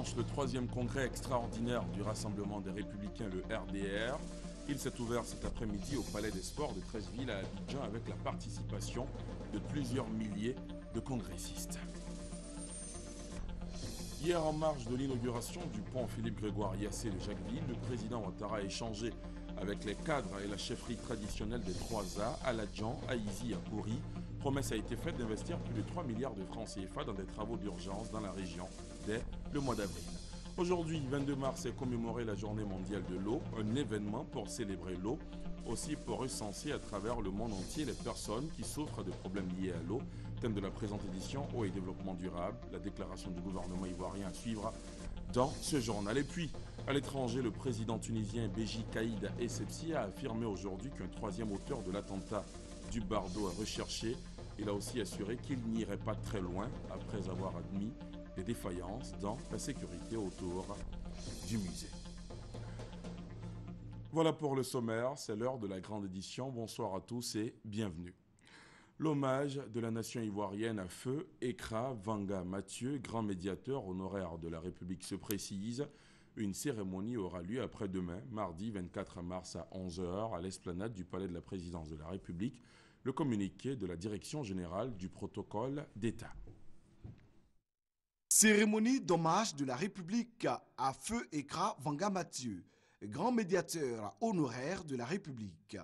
dimanche le troisième congrès extraordinaire du Rassemblement des Républicains, le RDR. Il s'est ouvert cet après-midi au Palais des Sports de Treichville à Abidjan avec la participation de plusieurs milliers de congressistes. Hier, en marge de l'inauguration du pont Philippe-Grégoire Yassé de Jacquesville, le président Ouattara a échangé avec les cadres et la chefferie traditionnelle des 3A, à Ladjan, à Izi, à Kouri. Promesse a été faite d'investir plus de 3 milliards de francs CFA dans des travaux d'urgence dans la région dès le mois d'avril. Aujourd'hui, 22 mars, est commémorée la journée mondiale de l'eau, un événement pour célébrer l'eau, aussi pour recenser à travers le monde entier les personnes qui souffrent de problèmes liés à l'eau. Thème de la présente édition, eau et développement durable, la déclaration du gouvernement ivoirien à suivre dans ce journal. Et puis, à l'étranger, le président tunisien Béji Caïd Essebsi a affirmé aujourd'hui qu'un troisième auteur de l'attentat du Bardo est recherché. Il a aussi assuré qu'il n'irait pas très loin après avoir admis des défaillances dans la sécurité autour du musée. Voilà pour le sommaire, c'est l'heure de la grande édition. Bonsoir à tous et bienvenue. L'hommage de la nation ivoirienne à Feu Ekra Vanga Mathieu, grand médiateur honoraire de la République, se précise. Une cérémonie aura lieu après-demain, mardi 24 mars à 11h, à l'esplanade du Palais de la Présidence de la République. Le communiqué de la Direction générale du protocole d'État. Cérémonie d'hommage de la République à Feu Ekra Vanga Mathieu, grand médiateur honoraire de la République.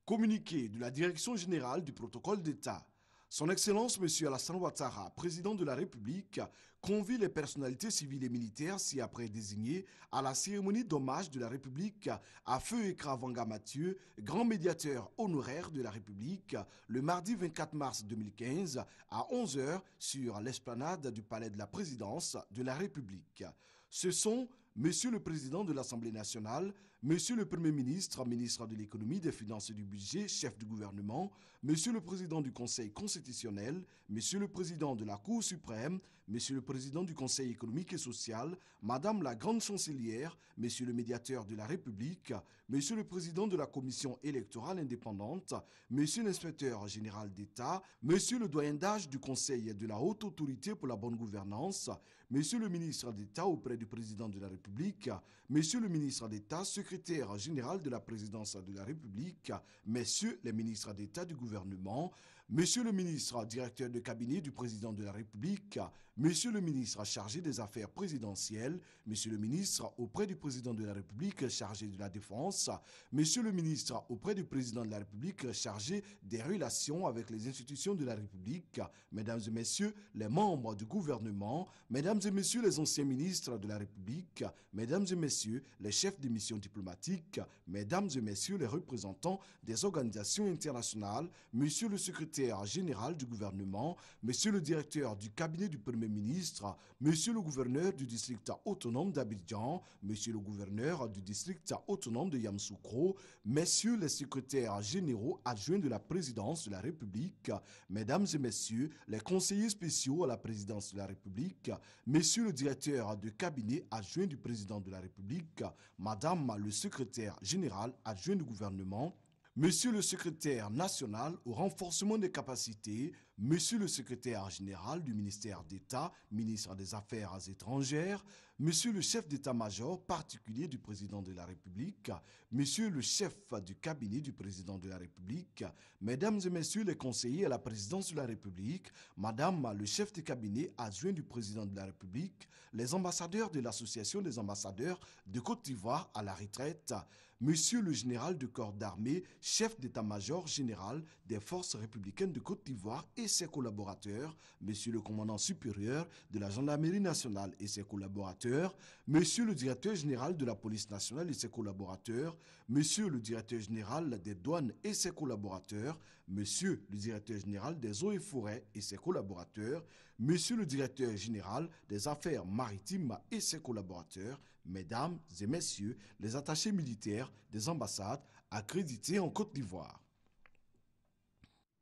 Communiqué de la Direction générale du protocole d'État. Son Excellence M. Alassane Ouattara, président de la République, convie les personnalités civiles et militaires ci-après désignées à la cérémonie d'hommage de la République à Feu Ekra Vanga Mathieu, grand médiateur honoraire de la République, le mardi 24 mars 2015 à 11h sur l'esplanade du Palais de la Présidence de la République. Ce sont Monsieur le Président de l'Assemblée nationale, Monsieur le Premier ministre, ministre de l'Économie, des Finances et du Budget, chef du gouvernement, Monsieur le Président du Conseil constitutionnel, Monsieur le Président de la Cour suprême, Monsieur le Président du Conseil économique et social, Madame la Grande Chancelière, Monsieur le Médiateur de la République, Monsieur le Président de la Commission électorale indépendante, Monsieur l'Inspecteur général d'État, Monsieur le Doyen d'âge du Conseil de la Haute Autorité pour la bonne gouvernance, Monsieur le Ministre d'État auprès du Président de la République, Monsieur le Ministre d'État, Secrétaire général de la Présidence de la République, Messieurs les ministres d'État du gouvernement, Monsieur le Ministre directeur de cabinet du Président de la République, Monsieur le Ministre chargé des Affaires présidentielles, Monsieur le Ministre auprès du Président de la République chargé de la Défense, Monsieur le Ministre auprès du Président de la République chargé des relations avec les institutions de la République, Mesdames et Messieurs les membres du gouvernement, Mesdames et Messieurs les anciens ministres de la République, Mesdames et Messieurs les chefs de mission diplomatiques, Mesdames et Messieurs les représentants des organisations internationales, Monsieur le secrétaire général du gouvernement, Monsieur le directeur du cabinet du Premier ministre, Monsieur le gouverneur du district autonome d'Abidjan, Monsieur le gouverneur du district autonome de Yamoussoukro, Messieurs les secrétaires généraux adjoints de la présidence de la République, Mesdames et Messieurs les conseillers spéciaux à la présidence de la République, Monsieur le directeur de cabinet adjoint du président de la République, Madame le secrétaire général adjoint du gouvernement, Monsieur le secrétaire national au renforcement des capacités, Monsieur le secrétaire général du ministère d'État, ministre des Affaires étrangères, Monsieur le chef d'état-major particulier du président de la République, Monsieur le chef du cabinet du président de la République, Mesdames et Messieurs les conseillers à la présidence de la République, Madame le chef de cabinet adjoint du président de la République, les ambassadeurs de l'Association des ambassadeurs de Côte d'Ivoire à la retraite, Monsieur le général de corps d'armée, chef d'état-major général des forces républicaines de Côte d'Ivoire et ses collaborateurs, Monsieur le commandant supérieur de la gendarmerie nationale et ses collaborateurs, Monsieur le directeur général de la police nationale et ses collaborateurs, Monsieur le directeur général des douanes et ses collaborateurs, Monsieur le directeur général des eaux et forêts et ses collaborateurs, Monsieur le directeur général des affaires maritimes et ses collaborateurs, Mesdames et Messieurs les attachés militaires des ambassades accréditées en Côte d'Ivoire.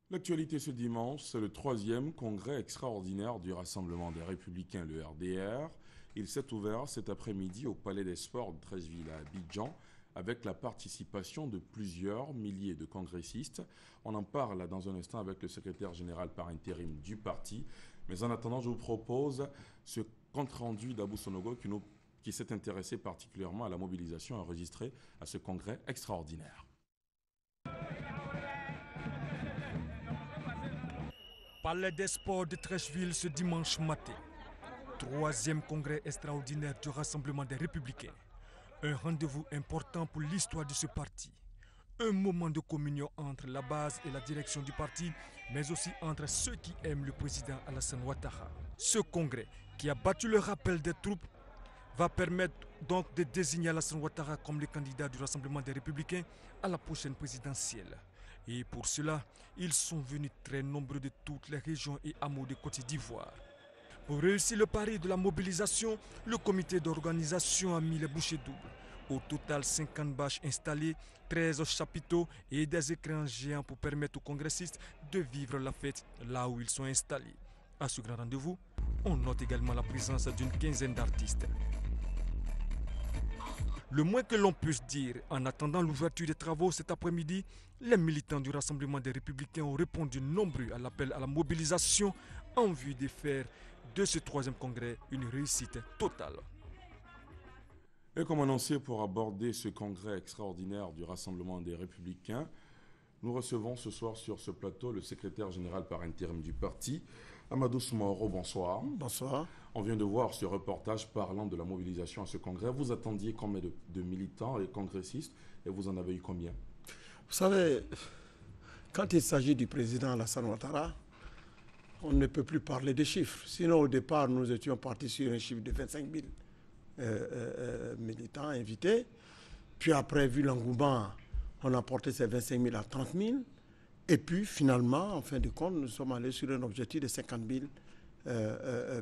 L'actualité ce dimanche, c'est le troisième congrès extraordinaire du Rassemblement des Républicains, le RDR. Il s'est ouvert cet après-midi au Palais des Sports de Treichville à Abidjan, avec la participation de plusieurs milliers de congressistes. On en parle dans un instant avec le secrétaire général par intérim du parti. Mais en attendant, je vous propose ce Compte rendu d'Abou Sonogo qui s'est intéressé particulièrement à la mobilisation enregistrée à ce congrès extraordinaire. Palais des Sports de Trècheville ce dimanche matin. 3e congrès extraordinaire du Rassemblement des Républicains. Un rendez-vous important pour l'histoire de ce parti. Un moment de communion entre la base et la direction du parti, mais aussi entre ceux qui aiment le président Alassane Ouattara. Ce congrès, qui a battu le rappel des troupes, va permettre donc de désigner Alassane Ouattara comme le candidat du Rassemblement des Républicains à la prochaine présidentielle. Et pour cela, ils sont venus très nombreux de toutes les régions et hameaux de Côte d'Ivoire. Pour réussir le pari de la mobilisation, le comité d'organisation a mis les bouchées doubles. Au total, 50 bâches installées, 13 chapiteaux et des écrans géants pour permettre aux congressistes de vivre la fête là où ils sont installés. À ce grand rendez-vous, on note également la présence d'une quinzaine d'artistes. Le moins que l'on puisse dire, en attendant l'ouverture des travaux cet après-midi, les militants du Rassemblement des Républicains ont répondu nombreux à l'appel à la mobilisation en vue de faire de ce 3e congrès une réussite totale. Et comme annoncé, pour aborder ce congrès extraordinaire du Rassemblement des Républicains, nous recevons ce soir sur ce plateau le secrétaire général par intérim du parti, Amadou Soumaoro. Bonsoir. Bonsoir. On vient de voir ce reportage parlant de la mobilisation à ce congrès. Vous attendiez combien de militants et congressistes et vous en avez eu combien? Vous savez, quand il s'agit du président Alassane Ouattara, on ne peut plus parler de chiffres. Sinon, au départ, nous étions partis sur un chiffre de 25 000 militants invités. Puis après, vu l'engouement, on a porté ces 25 000 à 30 000. Et puis finalement, en fin de compte, nous sommes allés sur un objectif de 50 000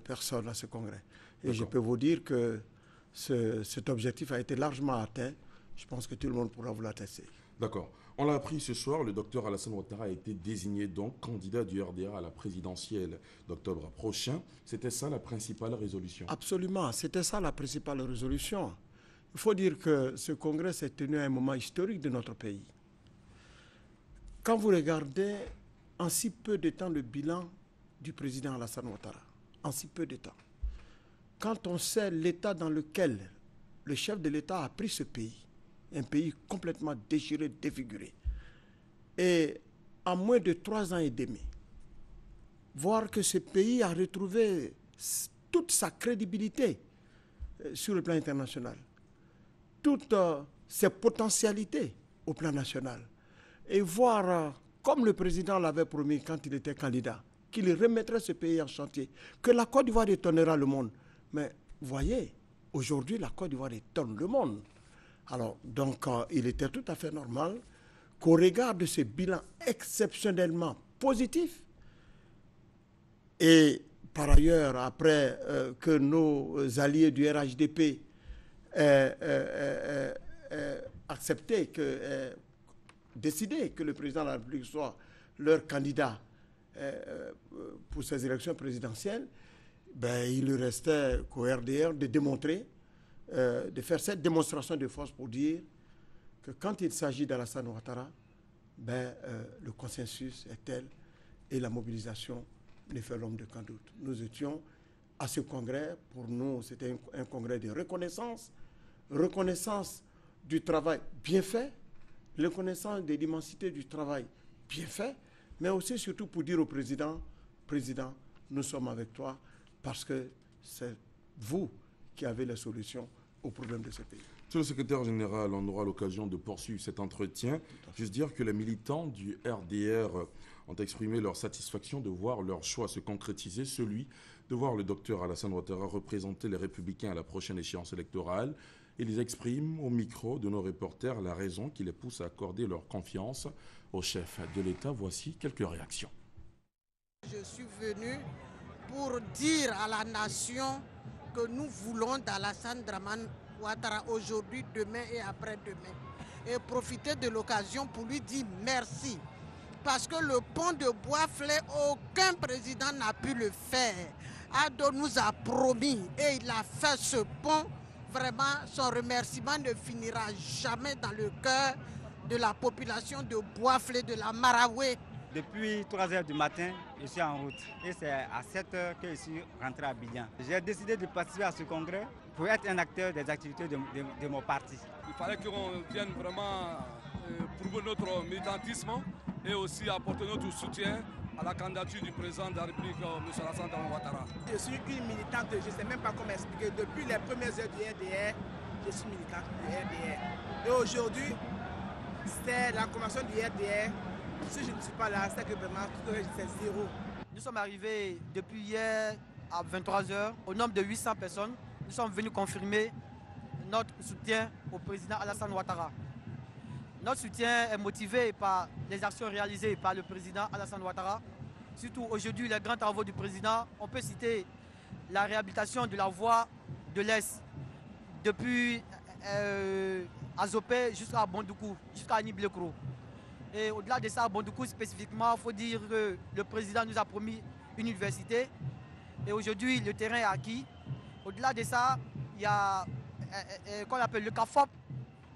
personnes à ce congrès. Et je peux vous dire que cet objectif a été largement atteint. Je pense que tout le monde pourra vous l'attester. D'accord. On l'a appris ce soir, le docteur Alassane Ouattara a été désigné donc candidat du RDR à la présidentielle d'octobre prochain. C'était ça la principale résolution? Absolument, c'était ça la principale résolution. Il faut dire que ce congrès s'est tenu à un moment historique de notre pays. Quand vous regardez en si peu de temps le bilan du président Alassane Ouattara, en si peu de temps, quand on sait l'état dans lequel le chef de l'État a pris ce pays, un pays complètement déchiré, défiguré, et en moins de 3 ans et demi, voir que ce pays a retrouvé toute sa crédibilité sur le plan international, toutes ses potentialités au plan national, et voir, comme le président l'avait promis quand il était candidat, qu'il remettrait ce pays en chantier, que la Côte d'Ivoire étonnera le monde. Mais voyez, aujourd'hui, la Côte d'Ivoire étonne le monde. Alors, donc, il était tout à fait normal qu'au regard de ce bilan exceptionnellement positif, et par ailleurs, après que nos alliés du RHDP aient accepté, décidé que le président de la République soit leur candidat pour ces élections présidentielles, ben, il lui restait qu'au RDR de démontrer, de faire cette démonstration de force pour dire que quand il s'agit d'Alassane Ouattara, ben, le consensus est tel et la mobilisation ne fait l'homme de qu'un doute. Nous étions à ce congrès, pour nous c'était un congrès de reconnaissance, reconnaissance du travail bien fait, reconnaissance de l'immensité du travail bien fait, mais aussi surtout pour dire au président, Président, nous sommes avec toi parce que c'est vous qui avez la solution aux problèmes de ce pays. Monsieur le secrétaire général, on aura l'occasion de poursuivre cet entretien. Juste dire que les militants du RDR ont exprimé leur satisfaction de voir leur choix se concrétiser, celui de voir le docteur Alassane Ouattara représenter les Républicains à la prochaine échéance électorale. Ils expriment au micro de nos reporters la raison qui les pousse à accorder leur confiance au chef de l'État. Voici quelques réactions. Je suis venu pour dire à la nation que nous voulons d'Alassane Dramane Ouattara aujourd'hui, demain et après-demain. Et profiter de l'occasion pour lui dire merci. Parce que le pont de Bois-Flé, aucun président n'a pu le faire. Ado nous a promis et il a fait ce pont. Vraiment, son remerciement ne finira jamais dans le cœur de la population de Bois-Flé, de la Maraoué. Depuis 3 heures du matin, je suis en route et c'est à 7 heures que je suis rentré à Abidjan. J'ai décidé de participer à ce congrès pour être un acteur des activités de mon parti. Il fallait qu'on vienne vraiment prouver notre militantisme et aussi apporter notre soutien à la candidature du président de la République, M. Alassane Ouattara. Je suis une militante, je ne sais même pas comment expliquer. Depuis les premières heures du RDR, je suis militante du RDR. Et aujourd'hui, c'est la convention du RDR. Si je ne suis pas là, c'est que vraiment tout le reste, c'est zéro. Nous sommes arrivés depuis hier à 23h au nombre de 800 personnes. Nous sommes venus confirmer notre soutien au président Alassane Ouattara. Notre soutien est motivé par les actions réalisées par le président Alassane Ouattara. Surtout aujourd'hui, les grands travaux du président. On peut citer la réhabilitation de la voie de l'Est depuis Azopé jusqu'à Bondoukou, jusqu'à Niblekro. Et au-delà de ça, à Bondoukou spécifiquement, il faut dire que le président nous a promis une université. Et aujourd'hui, le terrain est acquis. Au-delà de ça, il y a qu'on appelle le CAFOP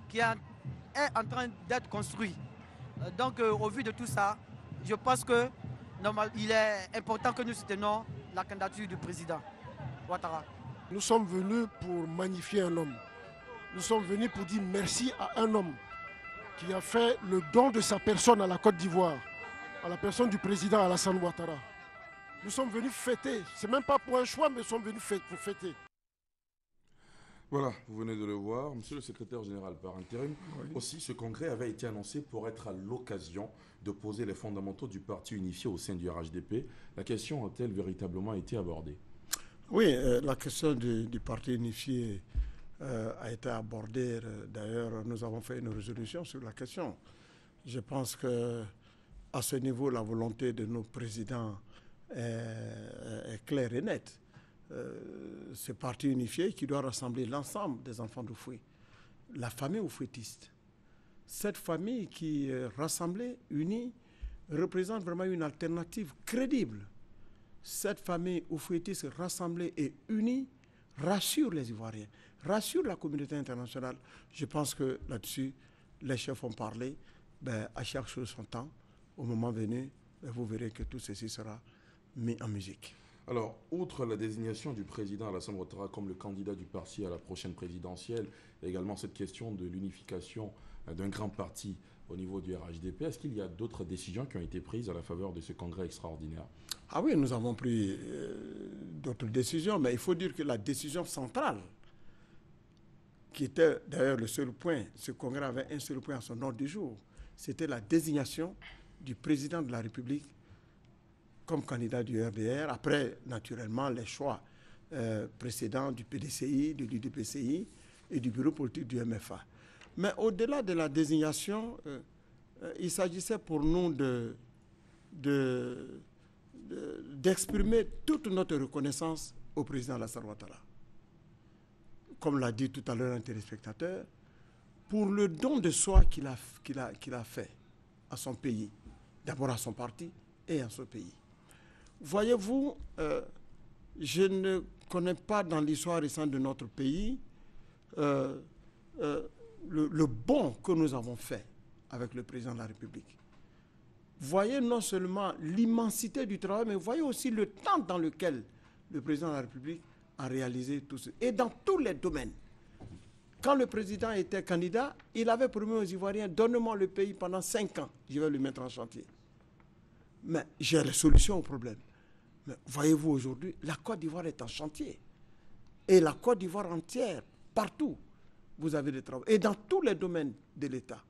qui est en train d'être construit. Donc, au vu de tout ça, je pense que il est important que nous soutenons la candidature du président Ouattara. Nous sommes venus pour magnifier un homme. Nous sommes venus pour dire merci à un homme qui a fait le don de sa personne à la Côte d'Ivoire, à la personne du président Alassane Ouattara. Nous sommes venus fêter. Ce n'est même pas pour un choix, mais nous sommes venus pour fêter. Voilà, vous venez de le voir. Monsieur le secrétaire général par intérim, aussi ce congrès avait été annoncé pour être à l'occasion de poser les fondamentaux du parti unifié au sein du RHDP. La question a-t-elle véritablement été abordée? Oui, la question du parti unifié a été abordée. D'ailleurs, nous avons fait une résolution sur la question. Je pense qu'à ce niveau, la volonté de nos présidents est claire et nette. Ce parti unifié qui doit rassembler l'ensemble des enfants d'Oufoué, la famille oufouétiste. Cette famille qui est rassemblée, unie, représente vraiment une alternative crédible. Cette famille oufouétiste rassemblée et unie rassure les Ivoiriens, rassure la communauté internationale. Je pense que là-dessus, les chefs ont parlé. À chaque chose son temps, au moment venu, vous verrez que tout ceci sera mis en musique. Alors, outre la désignation du président Alassane Ouattara comme le candidat du parti à la prochaine présidentielle, et également cette question de l'unification d'un grand parti au niveau du RHDP, est-ce qu'il y a d'autres décisions qui ont été prises à la faveur de ce congrès extraordinaire? Ah oui, nous avons pris d'autres décisions, mais il faut dire que la décision centrale, qui était d'ailleurs le seul point, ce congrès avait un seul point à son ordre du jour, c'était la désignation du président de la République comme candidat du RDR, après, naturellement, les choix précédents du PDCI, de l'UDPCI et du bureau politique du MFA. Mais au-delà de la désignation, il s'agissait pour nous d'exprimer toute notre reconnaissance au président Alassane Ouattara. Comme l'a dit tout à l'heure un téléspectateur, pour le don de soi qu'il a fait à son pays, d'abord à son parti et à son pays. Voyez-vous, je ne connais pas dans l'histoire récente de notre pays le bon que nous avons fait avec le président de la République. Voyez non seulement l'immensité du travail, mais voyez aussi le temps dans lequel le président de la République a réalisé tout ce. Et dans tous les domaines. Quand le président était candidat, il avait promis aux Ivoiriens, donne-moi le pays pendant 5 ans, je vais le mettre en chantier. Mais j'ai la solution au problème. Mais voyez-vous aujourd'hui, la Côte d'Ivoire est en chantier. Et la Côte d'Ivoire entière, partout, vous avez des travaux. Et dans tous les domaines de l'État.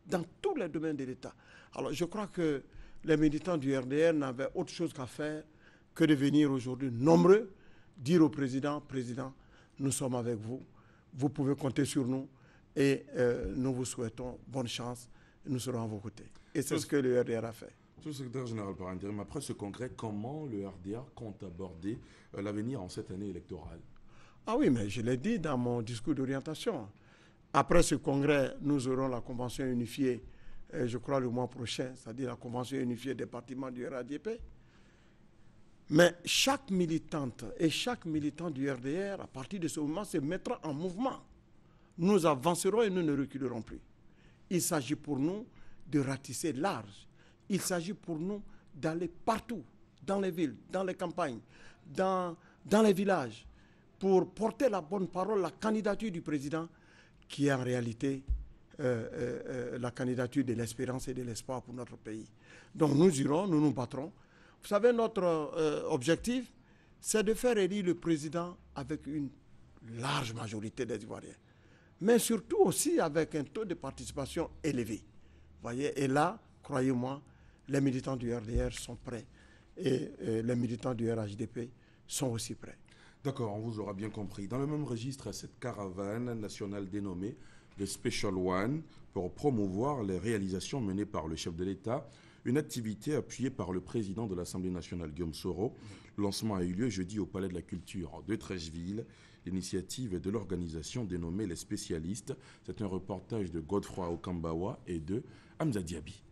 Dans tous les domaines de l'État. Alors je crois que les militants du RDR n'avaient autre chose qu'à faire que de venir aujourd'hui nombreux, dire au président, président, nous sommes avec vous, vous pouvez compter sur nous et nous vous souhaitons bonne chance, nous serons à vos côtés. Et c'est ce que le RDR a fait. Monsieur le secrétaire général par intérim, après ce congrès, comment le RDA compte aborder l'avenir en cette année électorale? Ah oui, mais je l'ai dit dans mon discours d'orientation. Après ce congrès, nous aurons la convention unifiée, je crois le mois prochain, c'est-à-dire la convention unifiée des départements du RADP. Mais chaque militante et chaque militant du RDR, à partir de ce moment, se mettra en mouvement. Nous avancerons et nous ne reculerons plus. Il s'agit pour nous de ratisser large, Il s'agit pour nous d'aller partout, dans les villes, dans les campagnes, dans les villages, pour porter la bonne parole, la candidature du président, qui est en réalité la candidature de l'espérance et de l'espoir pour notre pays. Donc nous irons, nous nous battrons. Vous savez, notre objectif, c'est de faire élire le président avec une large majorité des Ivoiriens, mais surtout aussi avec un taux de participation élevé. Voyez, et là, croyez-moi, les militants du RDR sont prêts et les militants du RHDP sont aussi prêts. D'accord, on vous aura bien compris. Dans le même registre, cette caravane nationale dénommée le Special One pour promouvoir les réalisations menées par le chef de l'État, une activité appuyée par le président de l'Assemblée nationale, Guillaume Soro. Le lancement a eu lieu jeudi au Palais de la Culture de Treichville. L'initiative est de l'organisation dénommée Les Spécialistes. C'est un reportage de Godefroy Okambawa et de Hamza Diaby.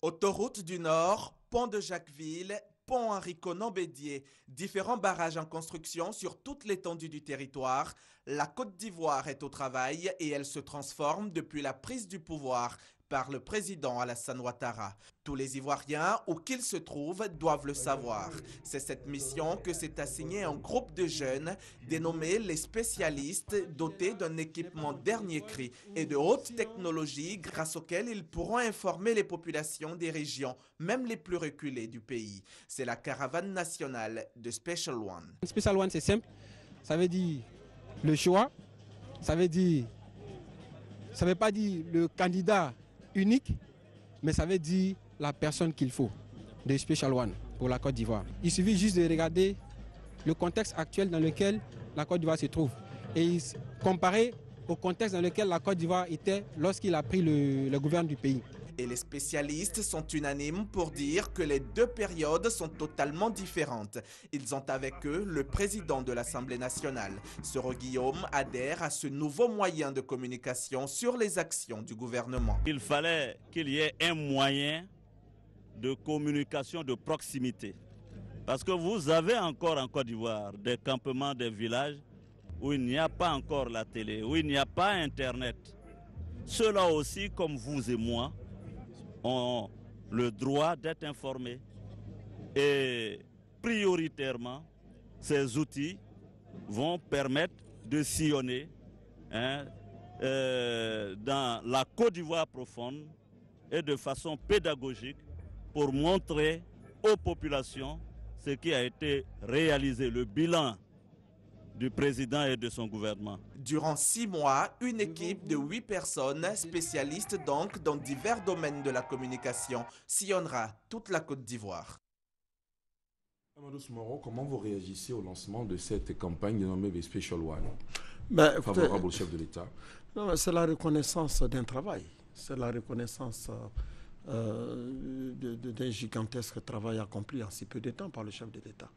Autoroute du Nord, pont de Jacquesville, pont Henri Conan-Bédier, différents barrages en construction sur toute l'étendue du territoire. La Côte d'Ivoire est au travail et elle se transforme depuis la prise du pouvoir par le président Alassane Ouattara. Tous les Ivoiriens, où qu'ils se trouvent, doivent le savoir. C'est cette mission que s'est assignée un groupe de jeunes dénommés les spécialistes, dotés d'un équipement dernier cri et de haute technologie grâce auquel ils pourront informer les populations des régions, même les plus reculées du pays. C'est la caravane nationale de Special One. Special One, c'est simple. Ça veut dire le choix. Ça veut pas dire le candidat unique, mais ça veut dire la personne qu'il faut de Special One pour la Côte d'Ivoire. Il suffit juste de regarder le contexte actuel dans lequel la Côte d'Ivoire se trouve et comparer au contexte dans lequel la Côte d'Ivoire était lorsqu'il a pris le gouvernement du pays. Et les spécialistes sont unanimes pour dire que les deux périodes sont totalement différentes. Ils ont avec eux le président de l'Assemblée nationale. Soro Guillaume adhère à ce nouveau moyen de communication sur les actions du gouvernement. Il fallait qu'il y ait un moyen de communication de proximité. Parce que vous avez encore en Côte d'Ivoire des campements, des villages où il n'y a pas encore la télé, où il n'y a pas Internet. Ceux-là aussi, comme vous et moi, ont le droit d'être informés et prioritairement ces outils vont permettre de sillonner dans la Côte d'Ivoire profonde et de façon pédagogique pour montrer aux populations ce qui a été réalisé, le bilan du président et de son gouvernement. Durant 6 mois, une équipe de 8 personnes, spécialistes donc dans divers domaines de la communication, sillonnera toute la Côte d'Ivoire. Amadou Moro, comment vous réagissez au lancement de cette campagne dénommée The Special One, favorable au chef de l'État? C'est la reconnaissance d'un travail, c'est la reconnaissance d'un gigantesque travail accompli en si peu de temps par le chef de l'État.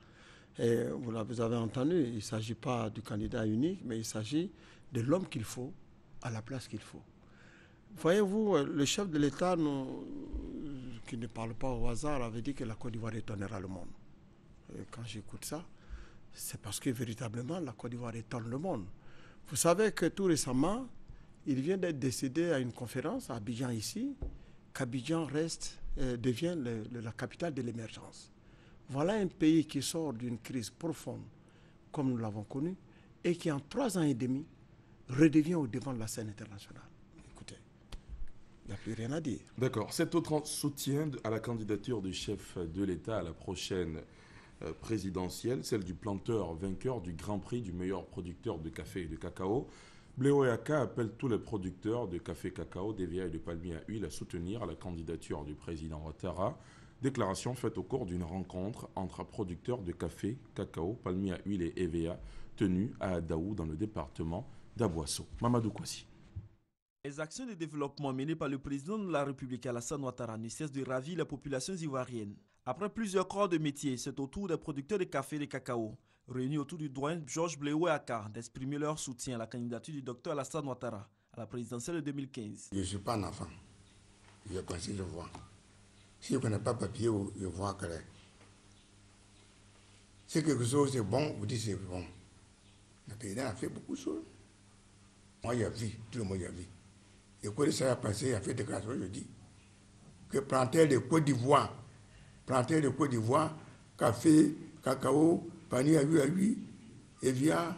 Et vous avez entendu, il ne s'agit pas du candidat unique, mais il s'agit de l'homme qu'il faut, à la place qu'il faut. Voyez-vous, le chef de l'État, qui ne parle pas au hasard, avait dit que la Côte d'Ivoire étonnera le monde. Et quand j'écoute ça, c'est parce que véritablement, la Côte d'Ivoire étonne le monde. Vous savez que tout récemment, il vient d'être décédé à une conférence à Abidjan ici, qu'Abidjan devient la capitale de l'émergence. Voilà un pays qui sort d'une crise profonde, comme nous l'avons connu, et qui en 3 ans et demi redevient au devant de la scène internationale. Écoutez, il n'y a plus rien à dire. D'accord. Cet autre soutien à la candidature du chef de l'État à la prochaine présidentielle, celle du planteur vainqueur du Grand Prix du meilleur producteur de café et de cacao. Bléo Yaka appelle tous les producteurs de café, cacao, d'EVA et de palmier à huile à soutenir la candidature du président Ouattara. Déclaration faite au cours d'une rencontre entre producteurs de café, cacao, palmier à huile et EVA tenue à Adaou dans le département d'Aboisseau. Mamadou Kwasi. Les actions de développement menées par le président de la République Alassane Ouattara ne cessent de ravir les populations ivoiriennes. Après plusieurs corps de métier, c'est au tour des producteurs de café et de cacao, réunis autour du doyen Georges Bléo Yaka, d'exprimer leur soutien à la candidature du docteur Alassane Ouattara à la présidentielle de 2015. Je ne suis pas un enfant. Je pense, je vois. Si je ne connais pas papier, je vois clair. Si quelque chose c'est bon, vous dites c'est bon. Le président a fait beaucoup de choses. Moi, j'ai vu, tout le monde a vu. Et quand ça a passé, il a fait déclaration, je dis que plantaient de Côte d'Ivoire, café, cacao, panier à huit, évia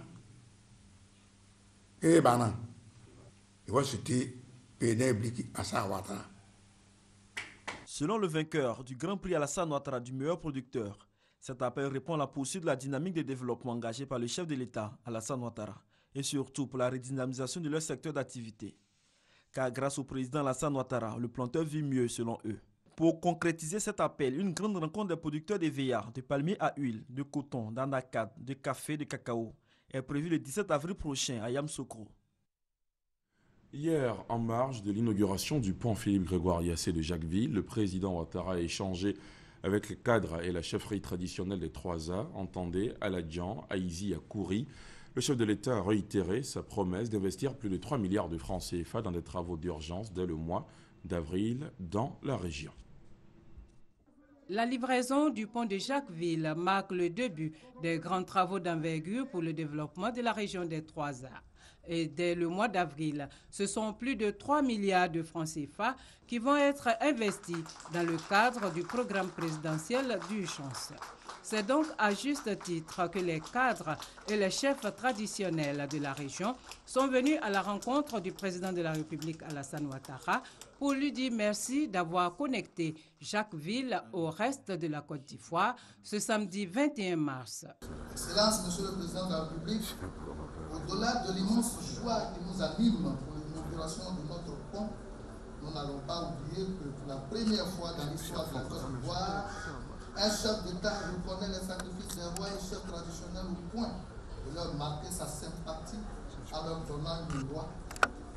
et banane. Et voilà, c'était Pénéblique Alassane Ouattara. Selon le vainqueur du Grand Prix Alassane Ouattara du meilleur producteur, cet appel répond à la poursuite de la dynamique de développement engagée par le chef de l'État, Alassane Ouattara, et surtout pour la redynamisation de leur secteur d'activité. Car grâce au président Alassane Ouattara, le planteur vit mieux selon eux. Pour concrétiser cet appel, une grande rencontre des producteurs d'EVA, de palmiers à huile, de coton, d'anacate, de café, de cacao est prévue le 17 avril prochain à Yamoussoukro. Hier, en marge de l'inauguration du pont Philippe Grégoire Yassé de Jacquesville, le président Ouattara a échangé avec les cadres et la chefferie traditionnelle des 3A, entendez Aladjan, Aïzi à Kouri. Le chef de l'État a réitéré sa promesse d'investir plus de 3 milliards de francs CFA dans des travaux d'urgence dès le mois d'avril dans la région. La livraison du pont de Jacquesville marque le début des grands travaux d'envergure pour le développement de la région des 3A. Et dès le mois d'avril, ce sont plus de 3 milliards de francs CFA qui vont être investis dans le cadre du programme présidentiel d'urgence. C'est donc à juste titre que les cadres et les chefs traditionnels de la région sont venus à la rencontre du président de la République Alassane Ouattara pour lui dire merci d'avoir connecté Jacquesville au reste de la Côte d'Ivoire ce samedi 21 mars. Excellence, Monsieur le Président de la République, au-delà de l'immense joie qui nous anime pour l'inauguration de notre pont, nous n'allons pas oublier que pour la première fois dans l'histoire de la Côte d'Ivoire, un chef d'État reconnaît les sacrifices des rois et chefs traditionnels au point de leur marquer sa sympathie en leur donnant une loi,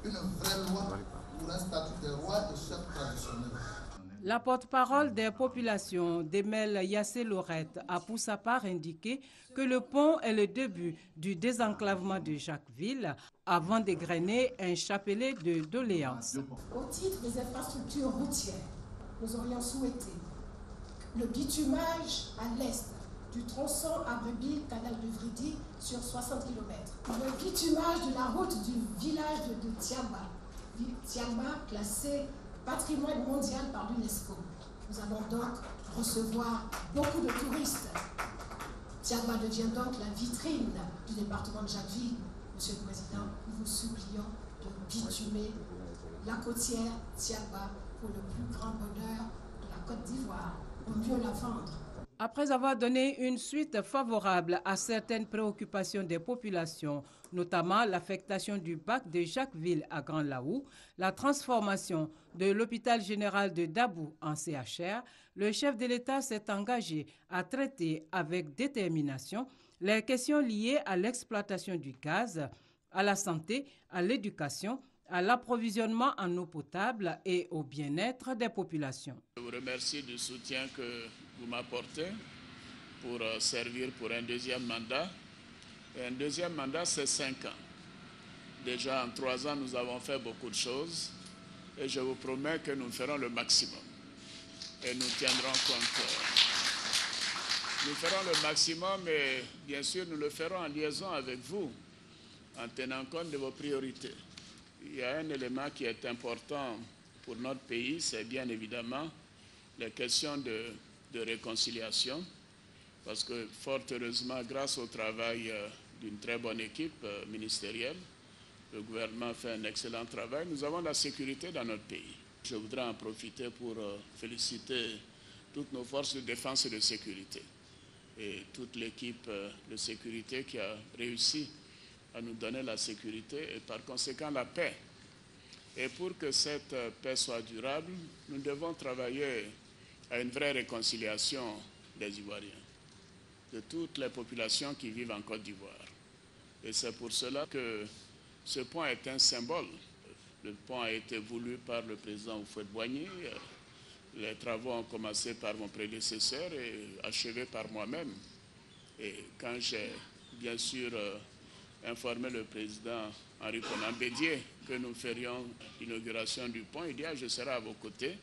une vraie loi pour un statut des rois et chefs traditionnels. La porte-parole des populations, Demel Yassé Lorette, a pour sa part indiqué que le pont est le début du désenclavement de Jacquesville avant d'égrener un chapelet de doléances. Au titre des infrastructures routières, nous aurions souhaité le bitumage à l'est du tronçon Abbeville-Canal de Vridi sur 60 km. Le bitumage de la route du village de Tiamba, classé patrimoine mondial par l'UNESCO. Nous allons donc recevoir beaucoup de touristes. Tiamba devient donc la vitrine du département de Jacquesville. Monsieur le Président, nous vous supplions de bitumer la côtière Tiamba pour le plus grand bonheur de la Côte d'Ivoire, pour mieux la vendre. Après avoir donné une suite favorable à certaines préoccupations des populations, notamment l'affectation du bac de Jacquesville à Grand Laou, la transformation de l'hôpital général de Dabou en CHR, le chef de l'État s'est engagé à traiter avec détermination les questions liées à l'exploitation du gaz, à la santé, à l'éducation, à l'approvisionnement en eau potable et au bien-être des populations. Je vous remercie du soutien que vous m'apportez pour servir pour un deuxième mandat. Et un deuxième mandat, c'est 5 ans. Déjà en 3 ans, nous avons fait beaucoup de choses et je vous promets que nous ferons le maximum. Et nous tiendrons compte. Nous ferons le maximum et bien sûr, nous le ferons en liaison avec vous, en tenant compte de vos priorités. Il y a un élément qui est important pour notre pays, c'est bien évidemment les questions de réconciliation, parce que fort heureusement, grâce au travail d'une très bonne équipe ministérielle, le gouvernement fait un excellent travail, nous avons la sécurité dans notre pays. Je voudrais en profiter pour féliciter toutes nos forces de défense et de sécurité et toute l'équipe de sécurité qui a réussi à nous donner la sécurité et par conséquent la paix. Et pour que cette paix soit durable, nous devons travailler à une vraie réconciliation des Ivoiriens, de toutes les populations qui vivent en Côte d'Ivoire. Et c'est pour cela que ce pont est un symbole. Le pont a été voulu par le président Houphouët-Boigny. Les travaux ont commencé par mon prédécesseur et achevés par moi-même. Et quand j'ai bien sûr informé le président Henri Konan Bédié que nous ferions l'inauguration du pont, il dit je serai à vos côtés.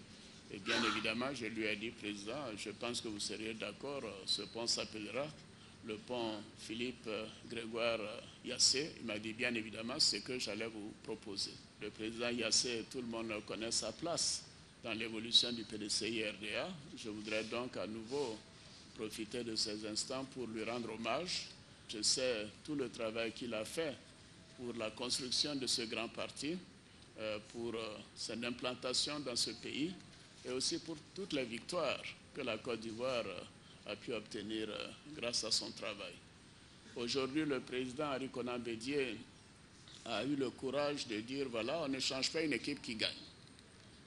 Et bien évidemment, je lui ai dit, Président, je pense que vous seriez d'accord, ce pont s'appellera le pont Philippe Grégoire Yassé. Il m'a dit, bien évidemment, c'est ce que j'allais vous proposer. Le président Yassé, tout le monde connaît sa place dans l'évolution du PDCI-RDA. Je voudrais donc à nouveau profiter de ces instants pour lui rendre hommage. Je sais tout le travail qu'il a fait pour la construction de ce grand parti, pour son implantation dans ce pays et aussi pour toutes les victoires que la Côte d'Ivoire a pu obtenir grâce à son travail. Aujourd'hui, le président Henri Konan Bédié a eu le courage de dire, voilà, on ne change pas une équipe qui gagne.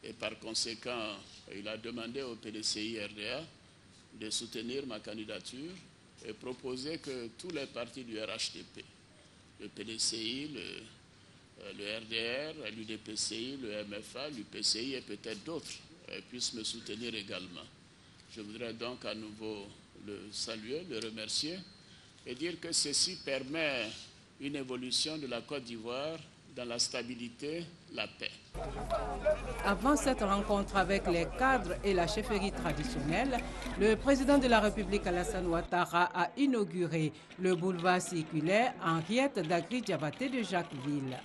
Et par conséquent, il a demandé au PDCI-RDA de soutenir ma candidature et proposer que tous les partis du RHDP, le PDCI, le RDR, l'UDPCI, le MFA, l'UPCI et peut-être d'autres puissent me soutenir également. Je voudrais donc à nouveau le saluer, le remercier et dire que ceci permet une évolution de la Côte d'Ivoire dans la stabilité, la paix. Avant cette rencontre avec les cadres et la chefferie traditionnelle, le président de la République Alassane Ouattara a inauguré le boulevard circulaire Henriette Dagri Diabaté de Jacquesville.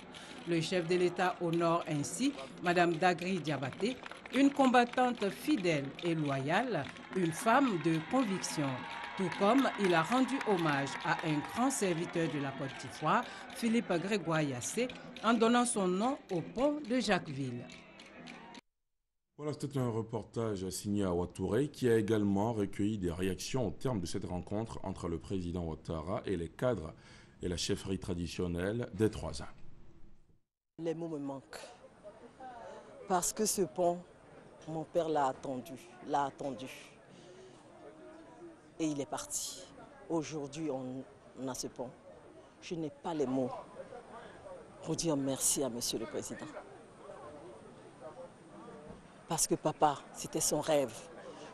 Le chef de l'État honore ainsi Mme Dagri Diabaté, une combattante fidèle et loyale, une femme de conviction. Tout comme il a rendu hommage à un grand serviteur de la Côte d'Ivoire, Philippe Grégoire Yassé, en donnant son nom au pont de Jacquesville. Voilà, c'était un reportage signé à Ouattouré qui a également recueilli des réactions au terme de cette rencontre entre le président Ouattara et les cadres et la chefferie traditionnelle des 3A. Les mots me manquent parce que ce pont, mon père l'a attendu. Et il est parti. Aujourd'hui, on a ce pont. Je n'ai pas les mots pour dire merci à Monsieur le Président. Parce que papa, c'était son rêve.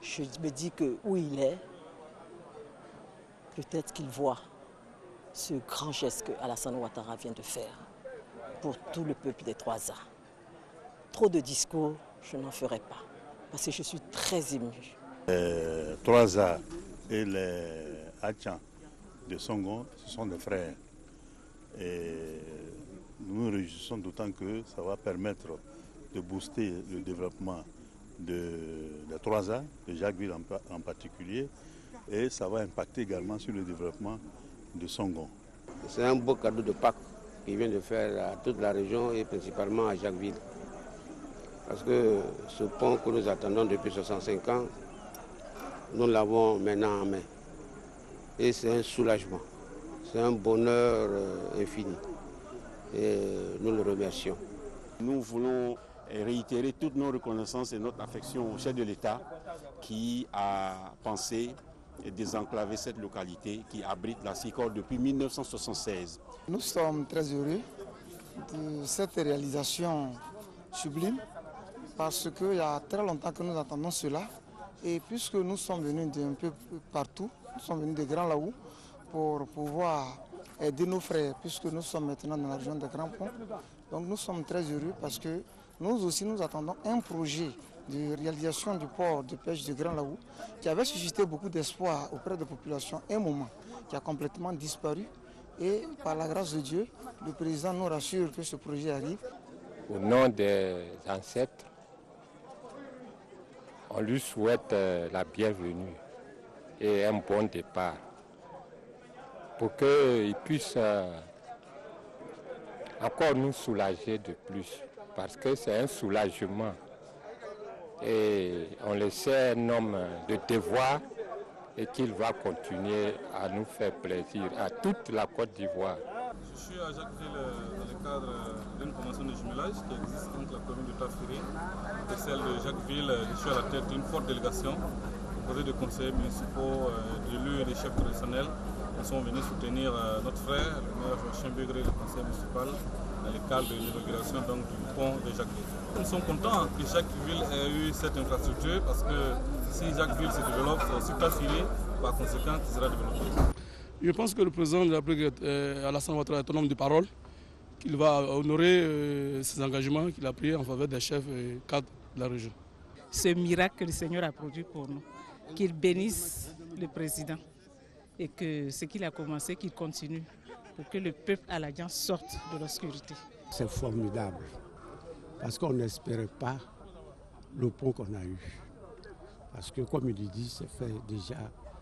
Je me dis que où il est, peut-être qu'il voit ce grand geste que Alassane Ouattara vient de faire pour tout le peuple des 3A. Trop de discours, je n'en ferai pas. Parce que je suis très émue. 3A et les Hachans de Songon, ce sont des frères. Et nous nous réjouissons d'autant que ça va permettre de booster le développement de 3A, de Jacquesville en particulier, et ça va impacter également sur le développement de Songon. C'est un beau cadeau de Pâques qu'il vient de faire à toute la région et principalement à Jacquesville. Parce que ce pont que nous attendons depuis 65 ans, nous l'avons maintenant en main. Et c'est un soulagement, c'est un bonheur infini. Et nous le remercions. Nous voulons réitérer toutes nos reconnaissances et notre affection au chef de l'État qui a pensé désenclaver cette localité qui abrite la SICOR depuis 1976. Nous sommes très heureux de cette réalisation sublime parce qu'il y a très longtemps que nous attendons cela. Et puisque nous sommes venus d'un peu partout, nous sommes venus de Grand Laou pour pouvoir aider nos frères, puisque nous sommes maintenant dans la région de Grand Pont. Donc nous sommes très heureux parce que nous aussi nous attendons un projet de réalisation du port de pêche de Grand Laou qui avait suscité beaucoup d'espoir auprès des populations un moment, qui a complètement disparu. Et par la grâce de Dieu, le président nous rassure que ce projet arrive. Au nom des ancêtres, on lui souhaite la bienvenue et un bon départ pour qu'il puisse encore nous soulager de plus, parce que c'est un soulagement. Et on le sait un homme de devoir et qu'il va continuer à nous faire plaisir à toute la Côte d'Ivoire. Je suis à Jacquesville dans le cadre d'une convention de jumelage qui existe entre la commune de Tafiri et celle de Jacquesville. Je suis à la tête d'une forte délégation composée de conseillers municipaux, d'élus et des chefs traditionnels. Ils sont venus soutenir notre frère, le maire Joachim Bégré, le conseiller municipal, dans le cadre de l'inauguration du pont de Jacquesville. Nous sommes contents que Jacquesville ait eu cette infrastructure parce que si Jacquesville se développe, c'est aussi Tafiri, par conséquent, qui sera développé. Je pense que le président de la République, Alassane Ouattara, est un homme de parole, qu'il va honorer ses engagements qu'il a pris en faveur des chefs et cadres de la région. Ce miracle que le Seigneur a produit pour nous, qu'il bénisse le président et que ce qu'il a commencé, qu'il continue pour que le peuple aladien sorte de l'obscurité. C'est formidable parce qu'on n'espérait pas le pont qu'on a eu. Parce que comme il dit, ça fait déjà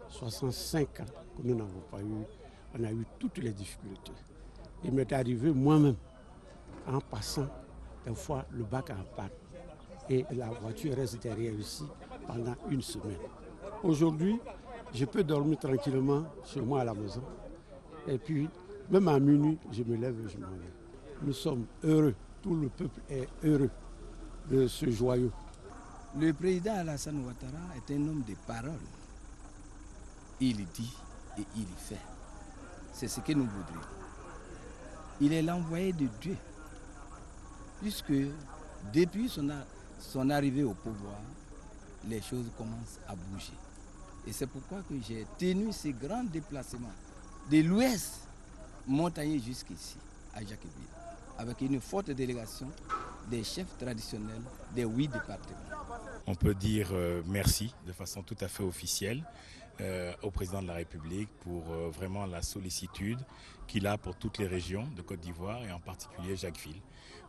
65 ans que nous n'avons pas eu, on a eu toutes les difficultés. Il m'est arrivé moi-même, en passant, des fois le bac en panne. Et la voiture reste derrière ici pendant une semaine. Aujourd'hui, je peux dormir tranquillement chez moi à la maison. Et puis, même à minuit, je me lève et je m'en vais. Nous sommes heureux, tout le peuple est heureux de ce joyau. Le président Alassane Ouattara est un homme de parole. Il dit et il fait. C'est ce que nous voudrions. Il est l'envoyé de Dieu. Puisque depuis son arrivée au pouvoir, les choses commencent à bouger. Et c'est pourquoi que j'ai tenu ces grands déplacements de l'ouest montagneux jusqu'ici, à Jacqueville, avec une forte délégation des chefs traditionnels des 8 départements. On peut dire merci de façon tout à fait officielle au président de la République pour vraiment la sollicitude qu'il a pour toutes les régions de Côte d'Ivoire et en particulier Jacqueville.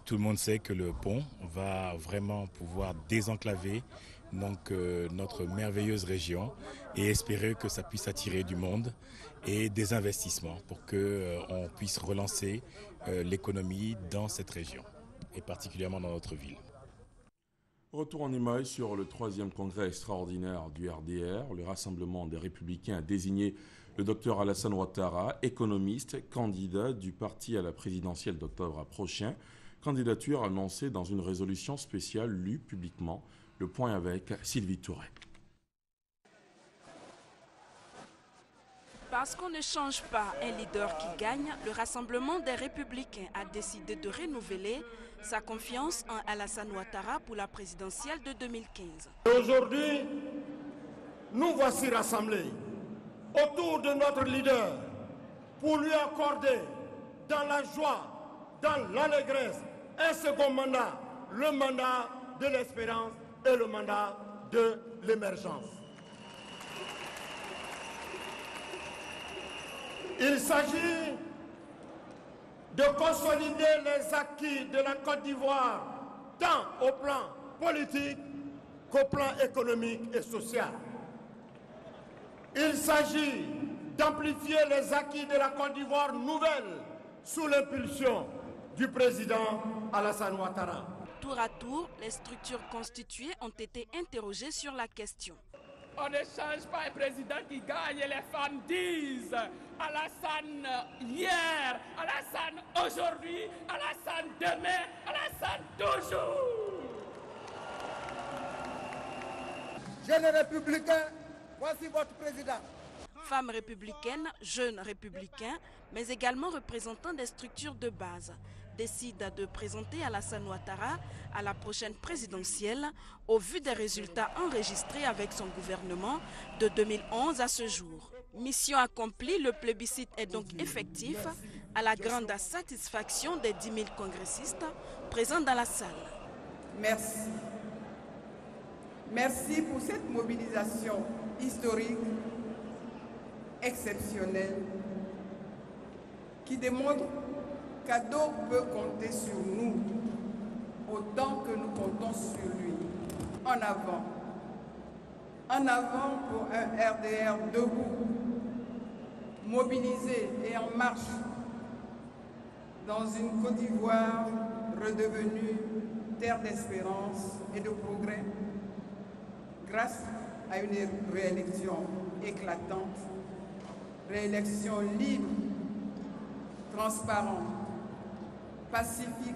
Tout le monde sait que le pont va vraiment pouvoir désenclaver donc, notre merveilleuse région et espérer que ça puisse attirer du monde et des investissements pour qu'on puisse relancer l'économie dans cette région et particulièrement dans notre ville. Retour en image sur le 3e congrès extraordinaire du RDR. Le Rassemblement des Républicains a désigné le docteur Alassane Ouattara, économiste, candidat du parti à la présidentielle d'octobre prochain. Candidature annoncée dans une résolution spéciale lue publiquement. Le point avec Sylvie Touré. Parce qu'on ne change pas un leader qui gagne, le Rassemblement des Républicains a décidé de renouveler sa confiance en Alassane Ouattara pour la présidentielle de 2015. Aujourd'hui, nous voici rassemblés autour de notre leader pour lui accorder dans la joie, dans l'allégresse, un second mandat, le mandat de l'espérance et le mandat de l'émergence. Il s'agit de consolider les acquis de la Côte d'Ivoire, tant au plan politique qu'au plan économique et social. Il s'agit d'amplifier les acquis de la Côte d'Ivoire nouvelle sous l'impulsion du président Alassane Ouattara. Tour à tour, les structures constituées ont été interrogées sur la question. On ne change pas un président qui gagne, les femmes disent Alassane hier, Alassane aujourd'hui, Alassane demain, Alassane toujours. Jeunes républicains, voici votre président. Femmes républicaines, jeunes républicains, mais également représentants des structures de base, décident de présenter Alassane Ouattara à la prochaine présidentielle au vu des résultats enregistrés avec son gouvernement de 2011 à ce jour. Mission accomplie, le plébiscite est donc effectif à la grande satisfaction des 10 000 congressistes présents dans la salle. Merci. Merci pour cette mobilisation historique, exceptionnelle, qui démontre qu'Ado peut compter sur nous autant que nous comptons sur lui. En avant. En avant pour un RDR debout, mobilisé et en marche dans une Côte d'Ivoire redevenue terre d'espérance et de progrès grâce à une réélection éclatante, réélection libre, transparente, pacifique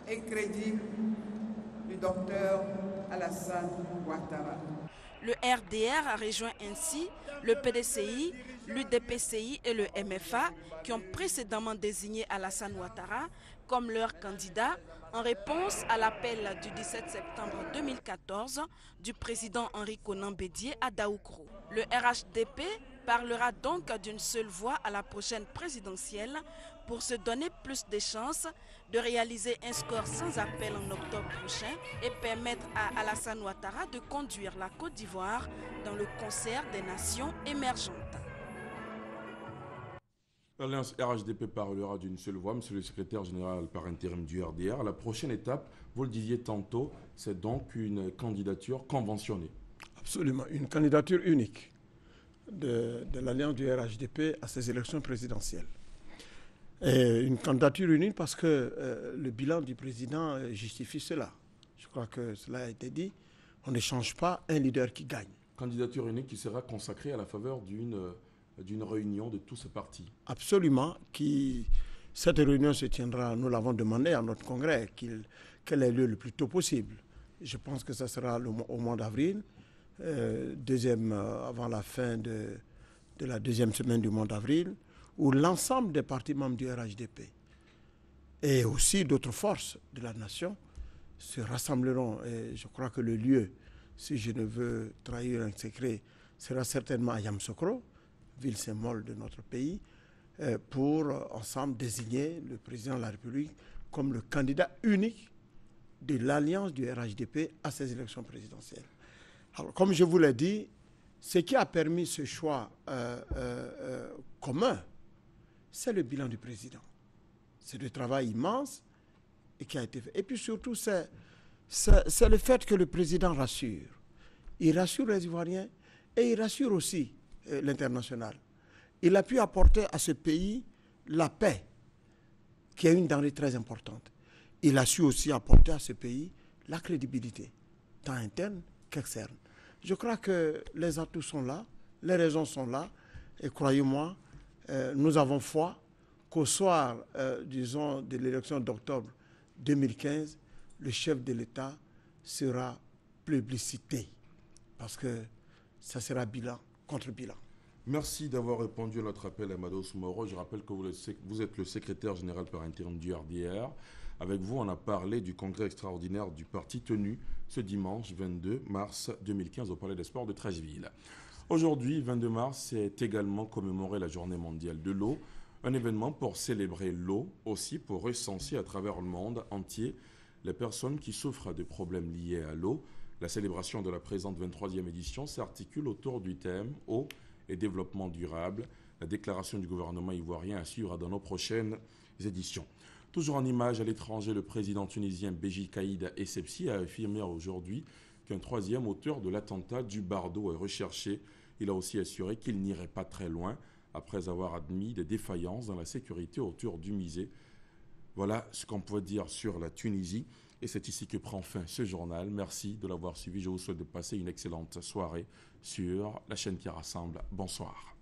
et crédible du docteur Alassane Ouattara. Le RDR a rejoint ainsi le PDCI, l'UDPCI et le MFA qui ont précédemment désigné Alassane Ouattara comme leur candidat en réponse à l'appel du 17 septembre 2014 du président Henri Konan Bédié à Daoukro. Le RHDP parlera donc d'une seule voix à la prochaine présidentielle pour se donner plus de chances de réaliser un score sans appel en octobre prochain et permettre à Alassane Ouattara de conduire la Côte d'Ivoire dans le concert des nations émergentes. L'Alliance RHDP parlera d'une seule voix, monsieur le secrétaire général par intérim du RDR. La prochaine étape, vous le disiez tantôt, c'est donc une candidature conventionnée. Absolument, une candidature unique de l'Alliance du RHDP à ces élections présidentielles. Et une candidature unique parce que le bilan du président justifie cela. Je crois que cela a été dit. On ne change pas un leader qui gagne. Candidature unique qui sera consacrée à la faveur d'une réunion de tous ces partis. Absolument. Cette réunion se tiendra, nous l'avons demandé à notre congrès, qu'elle ait lieu le plus tôt possible. Je pense que ça sera au mois d'avril, avant la fin de la deuxième semaine du mois d'avril, où l'ensemble des partis membres du RHDP et aussi d'autres forces de la nation se rassembleront. Et je crois que le lieu, si je ne veux trahir un secret, sera certainement à Yamoussoukro, ville symbole de notre pays, pour ensemble désigner le président de la République comme le candidat unique de l'alliance du RHDP à ces élections présidentielles. Alors, comme je vous l'ai dit, ce qui a permis ce choix commun, c'est le bilan du président. C'est le travail immense qui a été fait. Et puis surtout, c'est le fait que le président rassure. Il rassure les Ivoiriens et il rassure aussi l'international. Il a pu apporter à ce pays la paix, qui est une denrée très importante. Il a su aussi apporter à ce pays la crédibilité, tant interne qu'externe. Je crois que les atouts sont là, les raisons sont là, et croyez-moi, nous avons foi qu'au soir, disons, de l'élection d'octobre 2015, le chef de l'État sera plébiscité, parce que ça sera bilan contre bilan. Merci d'avoir répondu à notre appel, Amado Soumoro. Je rappelle que vous êtes le secrétaire général par intérim du RDR. Avec vous, on a parlé du congrès extraordinaire du parti tenu ce dimanche 22 mars 2015 au Palais des Sports de Treichville. Aujourd'hui, 22 mars, c'est également commémoré la Journée mondiale de l'eau, un événement pour célébrer l'eau, aussi pour recenser à travers le monde entier les personnes qui souffrent de problèmes liés à l'eau. La célébration de la présente 23e édition s'articule autour du thème « Eau et développement durable ». La déclaration du gouvernement ivoirien assurera dans nos prochaines éditions. Toujours en image à l'étranger, le président tunisien Béji Caïd Essebsi a affirmé aujourd'hui qu'un troisième auteur de l'attentat du Bardo est recherché. Il a aussi assuré qu'il n'irait pas très loin après avoir admis des défaillances dans la sécurité autour du musée. Voilà ce qu'on peut dire sur la Tunisie. Et c'est ici que prend fin ce journal. Merci de l'avoir suivi. Je vous souhaite de passer une excellente soirée sur la chaîne qui rassemble. Bonsoir.